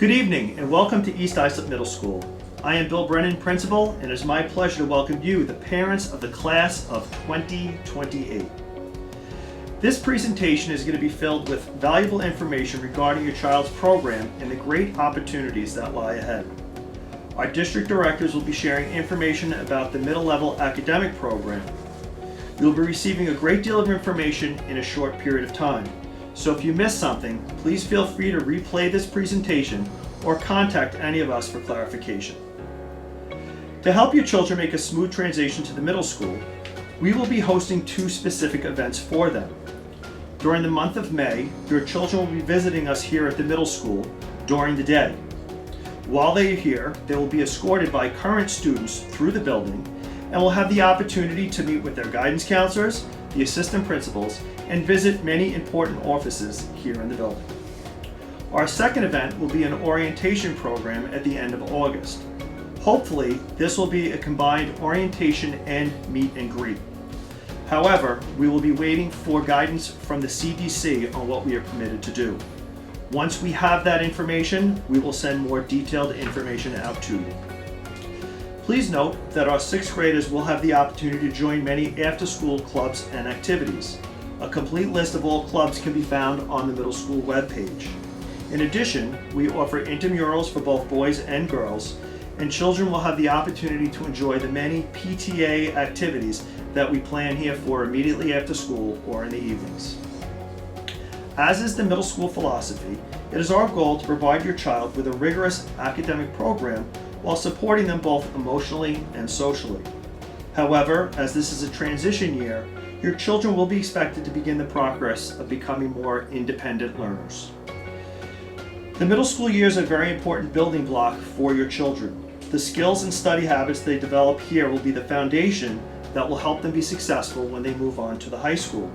Good evening and welcome to East Islip Middle School. I am Bill Brennan, Principal, and it is my pleasure to welcome you, the parents of the class of 2028. This presentation is going to be filled with valuable information regarding your child's program and the great opportunities that lie ahead. Our district directors will be sharing information about the middle level academic program. You will be receiving a great deal of information in a short period of time. So if you missed something, please feel free to replay this presentation or contact any of us for clarification. To help your children make a smooth transition to the middle school, we will be hosting two specific events for them. During the month of May, your children will be visiting us here at the middle school during the day. While they are here, they will be escorted by current students through the building and will have the opportunity to meet with their guidance counselors, the assistant principals, and visit many important offices here in the building. Our second event will be an orientation program at the end of August. Hopefully, this will be a combined orientation and meet and greet. However, we will be waiting for guidance from the CDC on what we are permitted to do. Once we have that information, we will send more detailed information out to you. Please note that our sixth graders will have the opportunity to join many after-school clubs and activities. A complete list of all clubs can be found on the middle school webpage. In addition, we offer intramurals for both boys and girls, and children will have the opportunity to enjoy the many PTA activities that we plan here for immediately after school or in the evenings. As is the middle school philosophy, it is our goal to provide your child with a rigorous academic program while supporting them both emotionally and socially. However, as this is a transition year, your children will be expected to begin the progress of becoming more independent learners. The middle school year is a very important building block for your children. The skills and study habits they develop here will be the foundation that will help them be successful when they move on to the high school.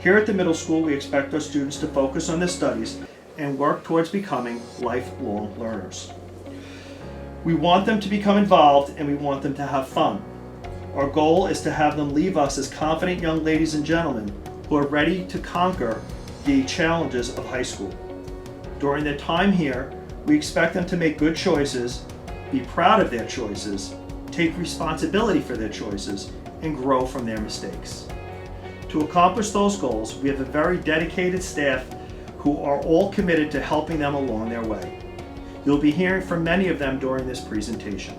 Here at the middle school, we expect our students to focus on their studies and work towards becoming lifelong learners. We want them to become involved and we want them to have fun. Our goal is to have them leave us as confident young ladies and gentlemen who are ready to conquer the challenges of high school. During their time here, we expect them to make good choices, be proud of their choices, take responsibility for their choices, and grow from their mistakes. To accomplish those goals, we have a very dedicated staff who are all committed to helping them along their way. You'll be hearing from many of them during this presentation.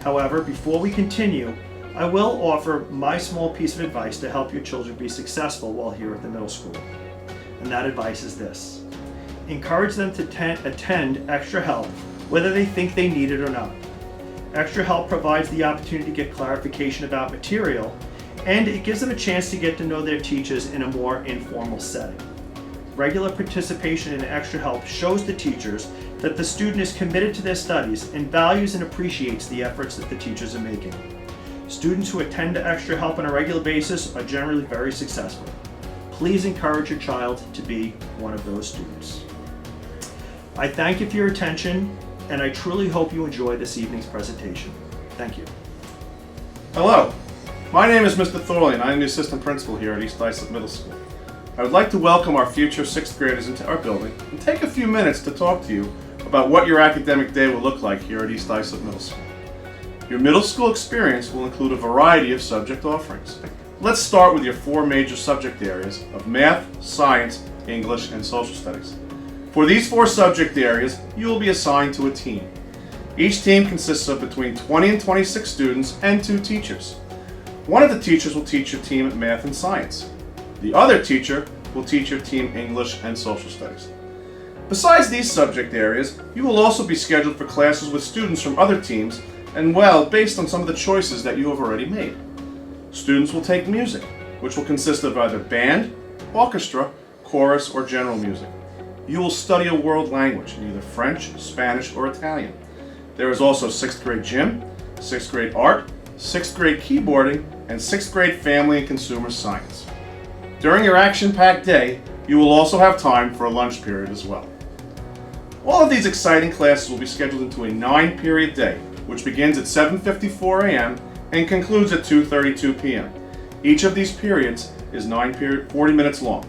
However, before we continue, I will offer my small piece of advice to help your children be successful while here at the middle school. And that advice is this: encourage them to attend extra help, whether they think they need it or not. Extra help provides the opportunity to get clarification about material, and it gives them a chance to get to know their teachers in a more informal setting. Regular participation in extra help shows the teachers that the student is committed to their studies and values and appreciates the efforts that the teachers are making. Students who attend to extra help on a regular basis are generally very successful. Please encourage your child to be one of those students. I thank you for your attention, and I truly hope you enjoy this evening's presentation. Thank you. Hello, my name is Mr. Thorley and I am the assistant principal here at East Islip Middle School. I would like to welcome our future sixth graders into our building and take a few minutes to talk to you about what your academic day will look like here at East Islip Middle School. Your middle school experience will include a variety of subject offerings. Let's start with your four major subject areas of math, science, English, and social studies. For these four subject areas, you will be assigned to a team. Each team consists of between 20 and 26 students and 2 teachers. One of the teachers will teach your team at math and science. The other teacher will teach your team English and social studies. Besides these subject areas, you will also be scheduled for classes with students from other teams and based on some of the choices that you have already made. Students will take music, which will consist of either band, orchestra, chorus, or general music. You will study a world language in either French, Spanish, or Italian. There is also 6th grade gym, 6th grade art, 6th grade keyboarding, and 6th grade family and consumer science. During your action-packed day, you will also have time for a lunch period as well. All of these exciting classes will be scheduled into a 9-period day, which begins at 7:54 a.m. and concludes at 2:32 p.m. Each of these periods is 40 minutes long.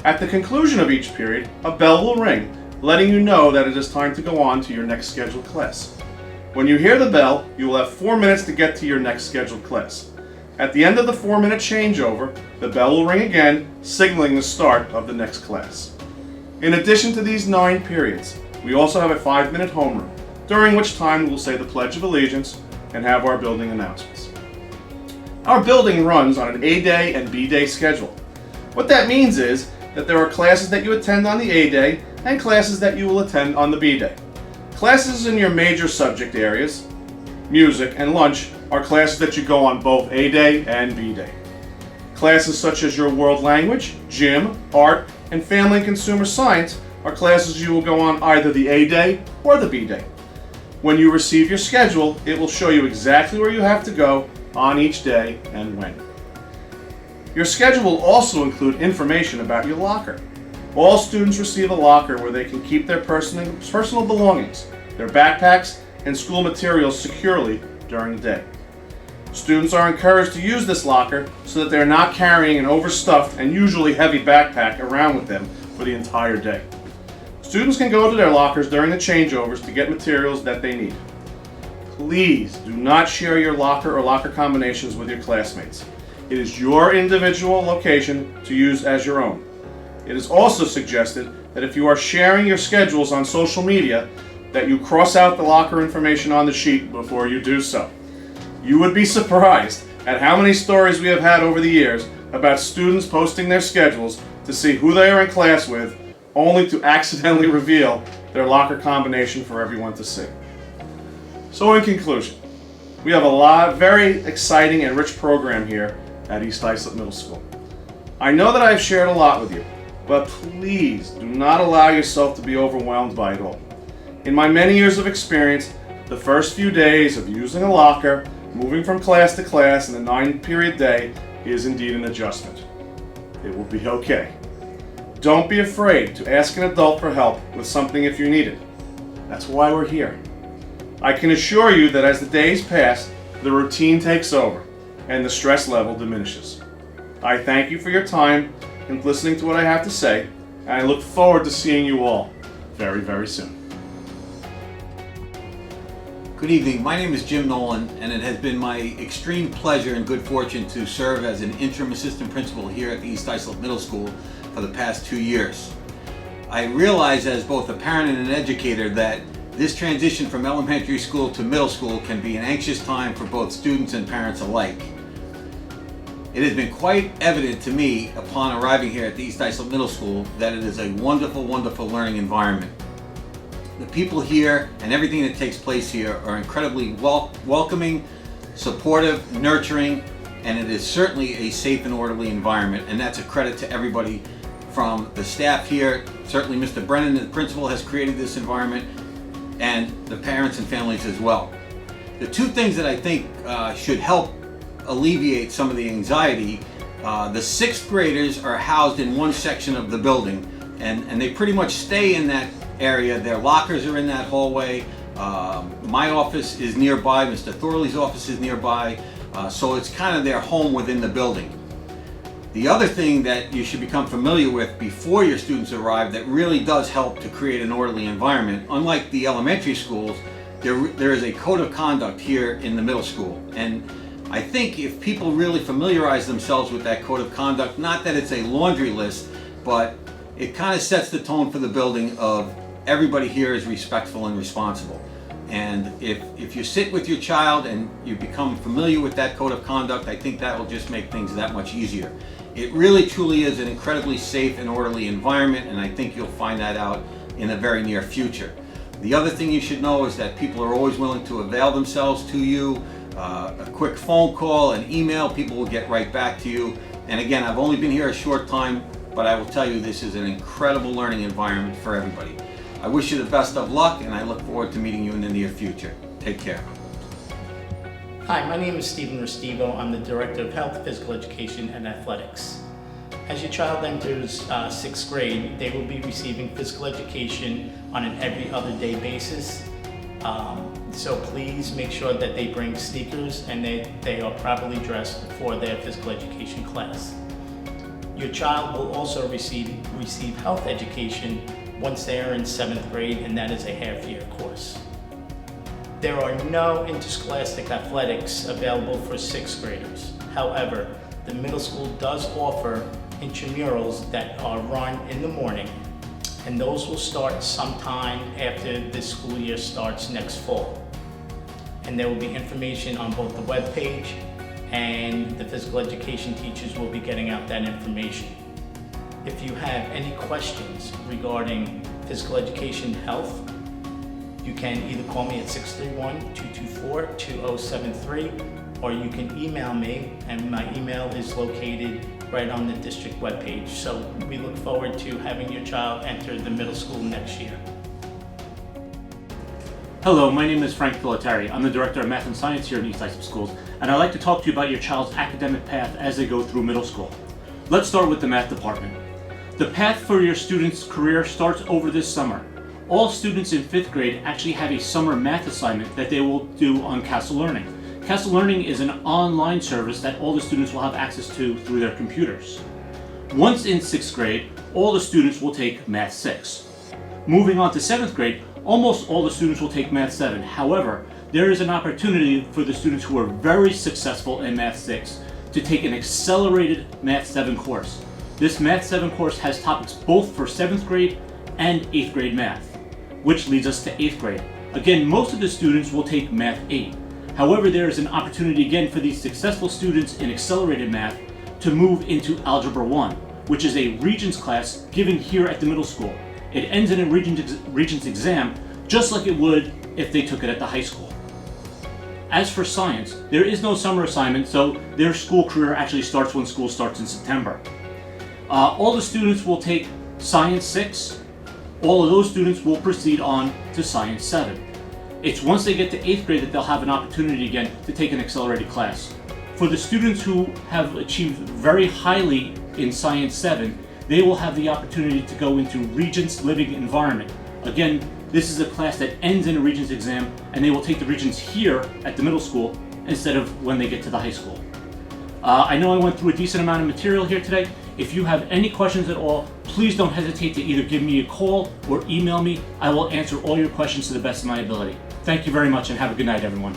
At the conclusion of each period, a bell will ring, letting you know that it is time to go on to your next scheduled class. When you hear the bell, you will have 4 minutes to get to your next scheduled class. At the end of the 4-minute changeover, the bell will ring again, signaling the start of the next class. In addition to these 9 periods, we also have a 5-minute homeroom, during which time we will say the Pledge of Allegiance and have our building announcements. Our building runs on an A-day and B-day schedule. What that means is that there are classes that you attend on the A-day and classes that you will attend on the B-day. Classes in your major subject areas, music and lunch, are classes that you go on both A-day and B-day. Classes such as your world language, gym, art, and family and consumer science are classes you will go on either the A-day or the B-day. When you receive your schedule, it will show you exactly where you have to go on each day and when. Your schedule will also include information about your locker. All students receive a locker where they can keep their personal belongings, their backpacks, and school materials securely during the day. Students are encouraged to use this locker so that they're not carrying an overstuffed and usually heavy backpack around with them for the entire day. Students can go to their lockers during the changeovers to get materials that they need. Please do not share your locker or locker combinations with your classmates. It is your individual location to use as your own. It is also suggested that if you are sharing your schedules on social media, that you cross out the locker information on the sheet before you do so. You would be surprised at how many stories we have had over the years about students posting their schedules to see who they are in class with, only to accidentally reveal their locker combination for everyone to see. So in conclusion, we have a very exciting and rich program here at East Islip Middle School. I know that I have shared a lot with you, but please do not allow yourself to be overwhelmed by it all. In my many years of experience, the first few days of using a locker, moving from class to class in a 9-period day is indeed an adjustment. It will be okay. Don't be afraid to ask an adult for help with something if you need it. That's why we're here. I can assure you that as the days pass, the routine takes over and the stress level diminishes. I thank you for your time and listening to what I have to say, and I look forward to seeing you all very, very soon. Good evening, my name is Jim Nolan, and it has been my extreme pleasure and good fortune to serve as an interim assistant principal here at the East Islip Middle School for the past 2 years. I realize as both a parent and an educator that this transition from elementary school to middle school can be an anxious time for both students and parents alike. It has been quite evident to me upon arriving here at the East Islip Middle School that it is a wonderful, wonderful learning environment. The people here and everything that takes place here are incredibly welcoming, supportive, nurturing, and it is certainly a safe and orderly environment, and that's a credit to everybody from the staff here. Certainly Mr. Brennan, the principal, has created this environment, and the parents and families as well. The two things that I think should help alleviate some of the anxiety, the 6th graders are housed in one section of the building, and they pretty much stay in that area. Their lockers are in that hallway. My office is nearby, Mr. Thorley's office is nearby, so it's kind of their home within the building. The other thing that you should become familiar with before your students arrive that really does help to create an orderly environment, unlike the elementary schools, there is a code of conduct here in the middle school. And I think if people really familiarize themselves with that code of conduct, not that it's a laundry list, but it kind of sets the tone for the building of everybody here is respectful and responsible. And if you sit with your child and you become familiar with that code of conduct, I think that will just make things that much easier. It really truly is an incredibly safe and orderly environment, and I think you'll find that out in the very near future. The other thing you should know is that people are always willing to avail themselves to you. A quick phone call, an email, people will get right back to you. And again, I've only been here a short time, but I will tell you this is an incredible learning environment for everybody. I wish you the best of luck, and I look forward to meeting you in the near future. Take care. Hi, my name is Stephen Restivo. I'm the Director of Health, Physical Education, and Athletics. As your child enters 6th grade, they will be receiving physical education on an every other day basis. So please make sure that they bring sneakers and they are properly dressed for their physical education class. Your child will also receive health education once they are in 7th grade, and that is a half-year course. There are no interscholastic athletics available for 6th graders. However, the middle school does offer intramurals that are run in the morning, and those will start sometime after this school year starts next fall. And there will be information on both the webpage, and the physical education teachers will be getting out that information. If you have any questions regarding physical education health, you can either call me at 631-224-2073, or you can email me, and my email is located right on the district webpage. So we look forward to having your child enter the middle school next year. Hello, my name is Frank Pilatari. I'm the Director of Math and Science here at East Islip Schools, and I'd like to talk to you about your child's academic path as they go through middle school. Let's start with the math department. The path for your student's career starts over this summer. All students in 5th grade actually have a summer math assignment that they will do on Castle Learning. Castle Learning is an online service that all the students will have access to through their computers. Once in 6th grade, all the students will take Math 6. Moving on to 7th grade, almost all the students will take Math 7. However, there is an opportunity for the students who are very successful in Math 6 to take an accelerated Math 7 course. This Math 7 course has topics both for 7th grade and 8th grade math, which leads us to 8th grade. Again, most of the students will take Math 8. However, there is an opportunity again for these successful students in accelerated math to move into Algebra 1, which is a Regents class given here at the middle school. It ends in a Regents exam, just like it would if they took it at the high school. As for science, there is no summer assignment, so their school career actually starts when school starts in September. All the students will take Science 6. All of those students will proceed on to Science 7. It's once they get to 8th grade that they'll have an opportunity again to take an accelerated class. For the students who have achieved very highly in Science 7, they will have the opportunity to go into Regents Living Environment. Again, this is a class that ends in a Regents exam, and they will take the Regents here at the middle school instead of when they get to the high school. I know I went through a decent amount of material here today. If you have any questions at all, please don't hesitate to either give me a call or email me. I will answer all your questions to the best of my ability. Thank you very much, and have a good night, everyone.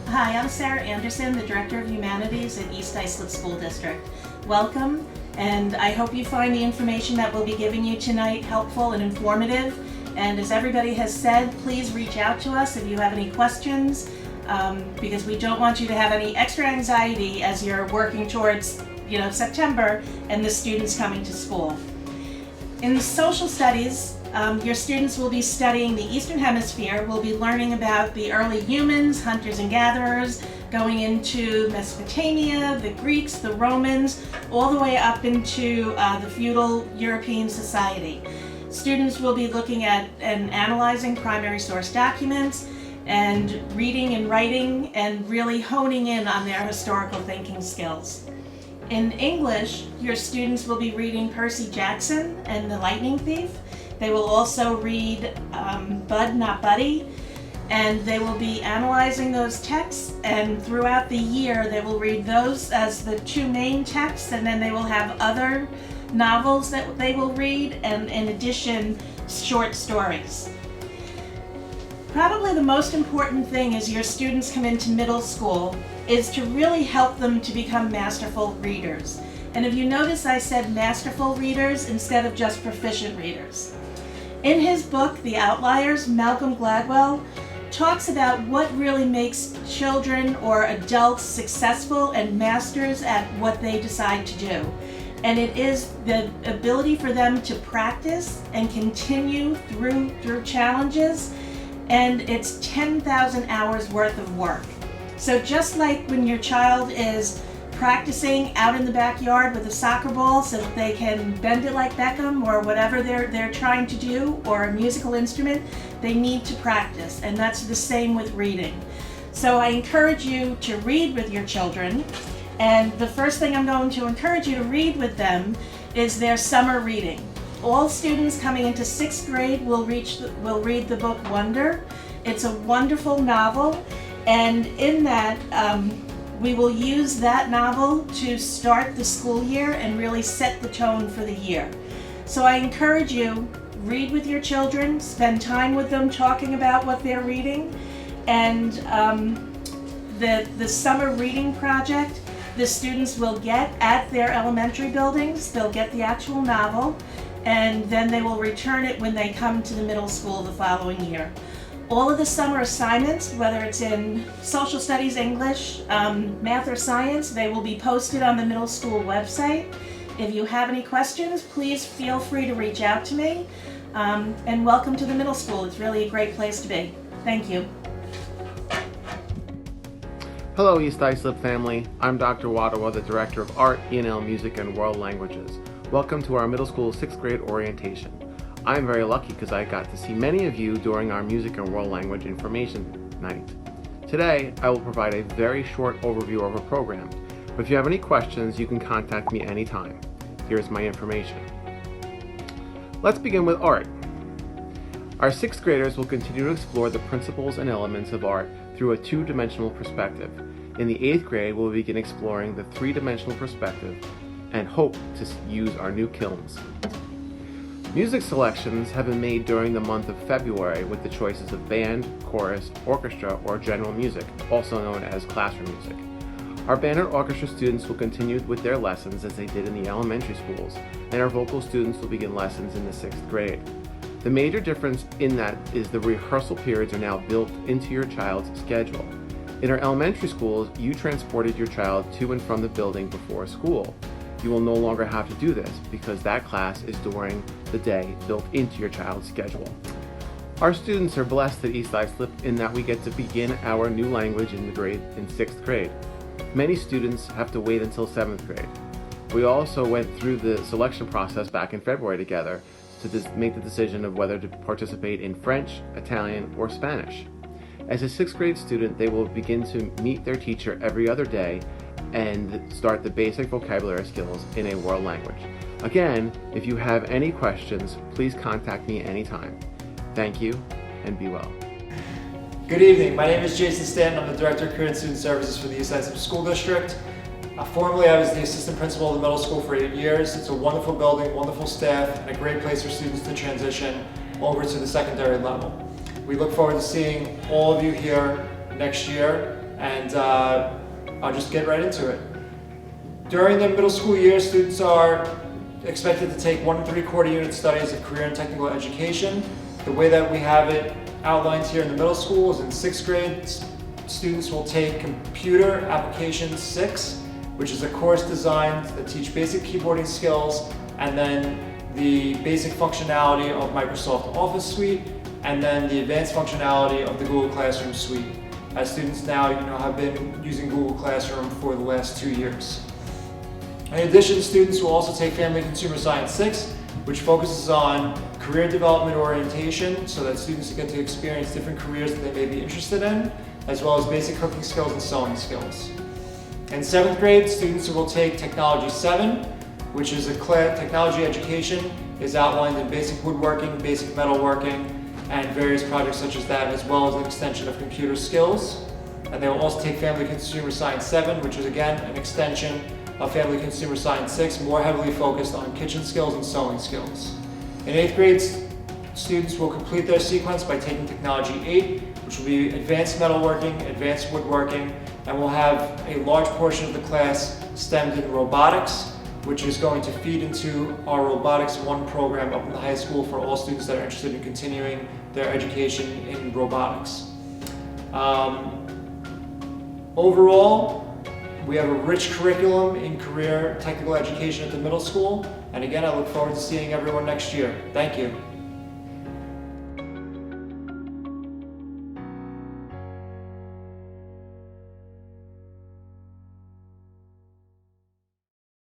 Hi, I'm Sarah Anderson, the Director of Humanities at East Islip School District. Welcome, and I hope you find the information that we'll be giving you tonight helpful and informative. And as everybody has said, please reach out to us if you have any questions, because we don't want you to have any extra anxiety as you're working towards September and the students coming to school. In social studies, your students will be studying the Eastern Hemisphere. We'll be learning about the early humans, hunters and gatherers, going into Mesopotamia, the Greeks, the Romans, all the way up into the feudal European society. Students will be looking at and analyzing primary source documents and reading and writing and really honing in on their historical thinking skills. In English, your students will be reading Percy Jackson and the Lightning Thief. They will also read Bud Not Buddy, and they will be analyzing those texts, and throughout the year they will read those as the two main texts, and then they will have other novels that they will read, and in addition, short stories. Probably the most important thing as your students come into middle school is to really help them to become masterful readers. And if you notice, I said masterful readers instead of just proficient readers. In his book, The Outliers, Malcolm Gladwell talks about what really makes children or adults successful and masters at what they decide to do. And it is the ability for them to practice and continue through challenges, and it's 10,000 hours worth of work. So just like when your child is practicing out in the backyard with a soccer ball so that they can bend it like Beckham or whatever they're trying to do, or a musical instrument, they need to practice, and that's the same with reading. So I encourage you to read with your children, and the first thing I'm going to encourage you to read with them is their summer reading. All students coming into 6th grade will read the book Wonder. It's a wonderful novel, and in that we will use that novel to start the school year and really set the tone for the year. So I encourage you, read with your children, spend time with them talking about what they're reading. And the summer reading project, the students will get at their elementary buildings, they'll get the actual novel, and then they will return it when they come to the middle school the following year. All of the summer assignments, whether it's in social studies, English, math, or science, they will be posted on the middle school website. If you have any questions, please feel free to reach out to me. And welcome to the middle school. It's really a great place to be. Thank you. Hello, East Islip family. I'm Dr. Wadawa, the Director of Art, E&L Music, and World Languages. Welcome to our middle school 6th grade orientation. I'm very lucky because I got to see many of you during our Music and World Language Information Night. Today, I will provide a very short overview of our program, but if you have any questions, you can contact me anytime. Here's my information. Let's begin with art. Our 6th graders will continue to explore the principles and elements of art through a two-dimensional perspective. In the 8th grade, we'll begin exploring the three-dimensional perspective and hope to use our new kilns. Music selections have been made during the month of February with the choices of band, chorus, orchestra, or general music, also known as classroom music. Our band and orchestra students will continue with their lessons as they did in the elementary schools, and our vocal students will begin lessons in the 6th grade. The major difference in that is the rehearsal periods are now built into your child's schedule. In our elementary schools, you transported your child to and from the building before school. You will no longer have to do this because that class is during the day built into your child's schedule. Our students are blessed at East Islip in that we get to begin our new language in 6th grade. Many students have to wait until 7th grade. We also went through the selection process back in February together to make the decision of whether to participate in French, Italian, or Spanish. As a 6th grade student, they will begin to meet their teacher every other day and start the basic vocabulary skills in a world language. Again, if you have any questions, please contact me anytime. Thank you, and be well. Good evening, my name is Jason Stanton. I'm the Director of Career and Student Services for the East Islip School District. Formerly, I was the Assistant Principal of the middle school for 8 years. It's a wonderful building, wonderful staff, and a great place for students to transition over to the secondary level. We look forward to seeing all of you here next year, and I'll just get right into it. During the middle school year, students are expected to take 1 3/4 unit studies of career and technical education. The way that we have it outlined here in the middle school is in 6th grade, students will take Computer Applications 6, which is a course designed to teach basic keyboarding skills and then the basic functionality of Microsoft Office Suite and then the advanced functionality of the Google Classroom Suite, as students now have been using Google Classroom for the last 2 years. In addition, students will also take Family and Consumer Science 6, which focuses on career development orientation so that students get to experience different careers that they may be interested in, as well as basic cooking skills and sewing skills. In 7th grade, students will take Technology 7, which is a technology education, is outlined in basic woodworking, basic metalworking, and various projects such as that, as well as an extension of computer skills. And they will also take Family Consumer Science 7, which is again an extension of Family Consumer Science 6, more heavily focused on kitchen skills and sewing skills. In 8th grade, students will complete their sequence by taking Technology 8, which will be advanced metalworking, advanced woodworking, and we'll have a large portion of the class stemmed in robotics, which is going to feed into our Robotics 1 program up in the high school for all students that are interested in continuing their education in robotics. Overall, we have a rich curriculum in career technical education at the middle school, and again, I look forward to seeing everyone next year. Thank you.